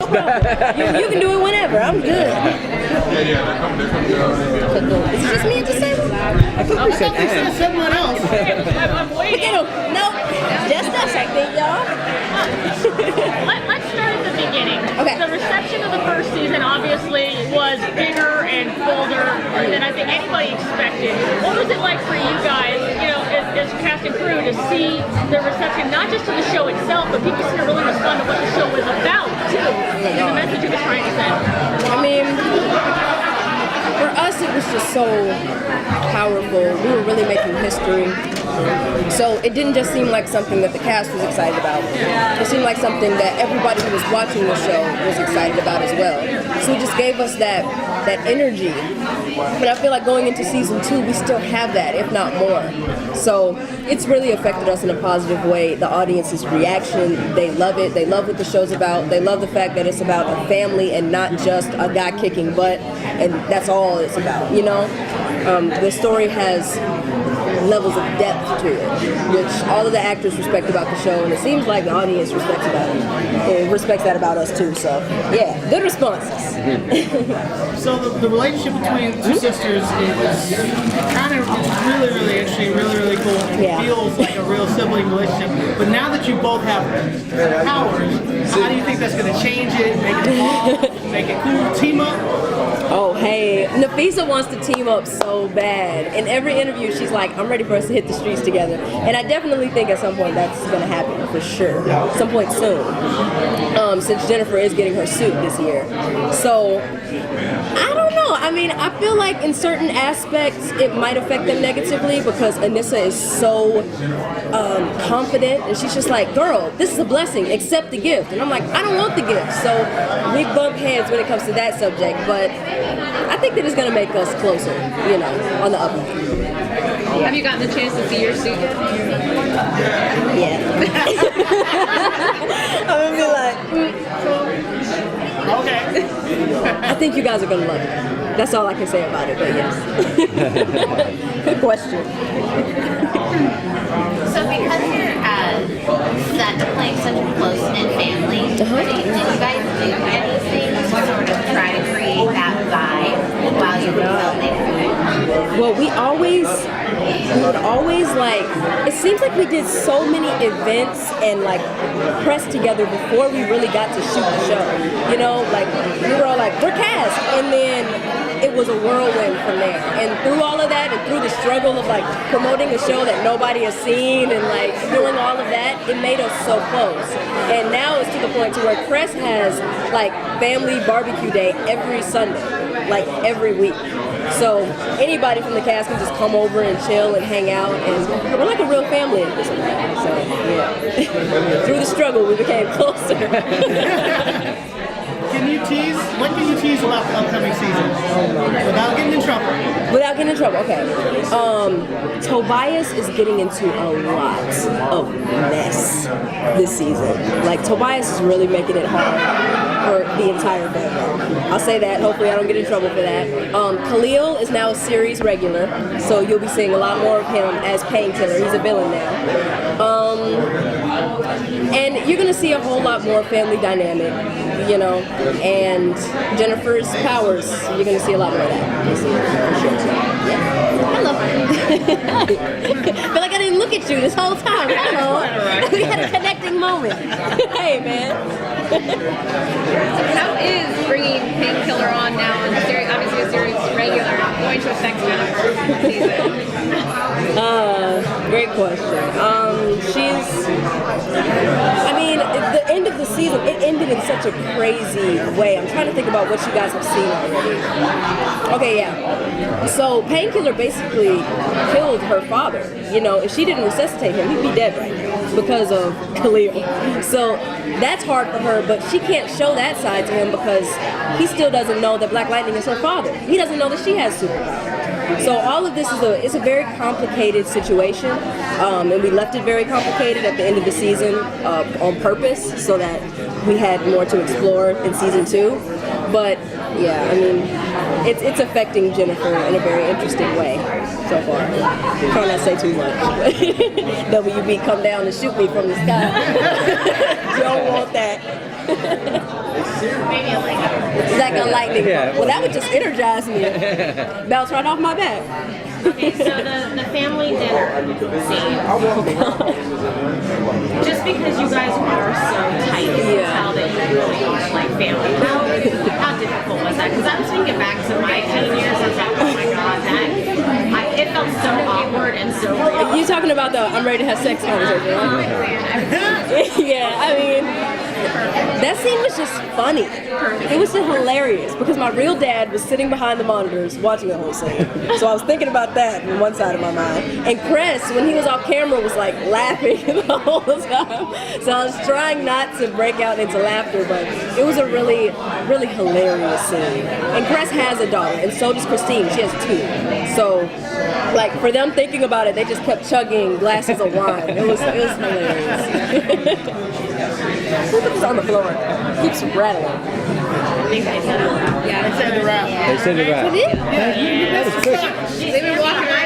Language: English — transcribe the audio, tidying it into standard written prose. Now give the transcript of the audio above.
You can do it whenever. I'm good. Is it just me and just say? I thought we said someone else. I'm waiting. Nope. Just us, I think, y'all. Let's start at the beginning. Okay. The reception of the first season obviously was bigger and bolder than I think anybody expected. What was it like for you guys, as cast and crew, to see the reception, not just to the show itself, but people seem to really respond to what the show was about, too, and the message it was trying to send? I mean, for us, it was just so powerful. We were really making history. So it didn't just seem like something that the cast was excited about. It seemed like something that everybody who was watching the show was excited about as well. So it just gave us that energy. But I feel like going into season 2, we still have that, if not more. So it's really affected us in a positive way. The audience's reaction, they love it. They love what the show's about. They love the fact that it's about a family and not just a guy kicking butt, and that's all it's about, The story has levels of depth to it, which all of the actors respect about the show, and it seems like the audience respects that about us too. So yeah, good responses. So the relationship between the two sisters is kind of really, really interesting, really, really cool. Yeah. It feels like a real sibling relationship. But now that you both have powers, how do you think that's going to change it, make it evolve, make it cool, team up? Oh, hey, Nafisa wants to team up so bad. In every interview, she's like, I'm ready for us to hit the streets together. And I definitely think at some point that's going to happen, for sure. Some point soon. Since Jennifer is getting her suit this year. So, I don't know. I mean, I feel like in certain aspects, it might affect them negatively because Anissa is so confident. And she's just like, girl, this is a blessing. Accept the gift. And I'm like, I don't want the gift. So, we bump heads when it comes to that subject. But I think that it's going to make us closer, on the up. Have you gotten the chance to see your suit yet? Yeah. I'm going to be like, Okay. I think you guys are going to love it. That's all I can say about it, but yes. Good question. So because you're set to playing such a close-knit family, did you guys do anything to sort of try to create that vibe while you were filming? Well, we would always it seems like we did so many events and press together before we really got to shoot the show. We were all like, we're cast, and then it was a whirlwind from there. And through all of that, and through the struggle of promoting a show that nobody has seen and doing all of that, it made us so close. And now it's to the point to where Crest has family barbecue day every Sunday, every week. So anybody from the cast can just come over and chill and hang out, and we're like a real family at this point. So yeah, through the struggle, we became closer. What can you tease about the upcoming season without getting in trouble? Without getting in trouble, okay. Tobias is getting into a lot of mess this season. Tobias is really making it hard for the entire family. I'll say that. Hopefully I don't get in trouble for that. Khalil is now a series regular, so you'll be seeing a lot more of him as Painkiller. He's a villain now. And you're going to see a whole lot more family dynamic, and Jennifer's powers, you're going to see a lot more of that. You'll see it, for sure. Yeah. Hello. I feel like I didn't look at you this whole time. Hello. We had a connecting moment. Hey, man. How is bringing Painkiller on now in the series, obviously a series regular, going to affect Jennifer's season? Great question. The end of the season, it ended in such a crazy way. I'm trying to think about what you guys have seen already. Okay, yeah. So Painkiller basically killed her father. If she didn't resuscitate him, he'd be dead right now because of Khalil. So that's hard for her, but she can't show that side to him because he still doesn't know that Black Lightning is her father. He doesn't know that she has superpowers. So all of this is a very complicated situation, and we left it very complicated at the end of the season on purpose so that we had more to explore in season 2. But yeah, it's affecting Jennifer in a very interesting way so far. Try not to say too much. WB, come down and shoot me from the sky. Don't want that. Maybe a Lego. Like a lightning Yeah. bolt. Well, that would just energize me. Bounce right off my back. Okay, so the family dinner scene. Just because you guys are so tight, you can Yeah. tell that you really are like family. How difficult was that? Because I was thinking back to my teen years, I was like, oh my god, it felt so awkward and so real. You talking about the I'm ready to have sex conversation, right? Yeah, I mean, that scene was just funny. It was just hilarious because my real dad was sitting behind the monitors watching the whole scene. So I was thinking about that on one side of my mind. And Chris, when he was off camera, was like laughing the whole time. So I was trying not to break out into laughter, but it was a really, really hilarious scene. And Chris has a daughter, and so does Christine. She has 2. So, like, for them thinking about it, they just kept chugging glasses of wine. It was hilarious. Who put this on the floor? Keeps rattling. I think I said it. They said the rap. They said it right. Did it? Yeah, you missed the shot. They've been walking around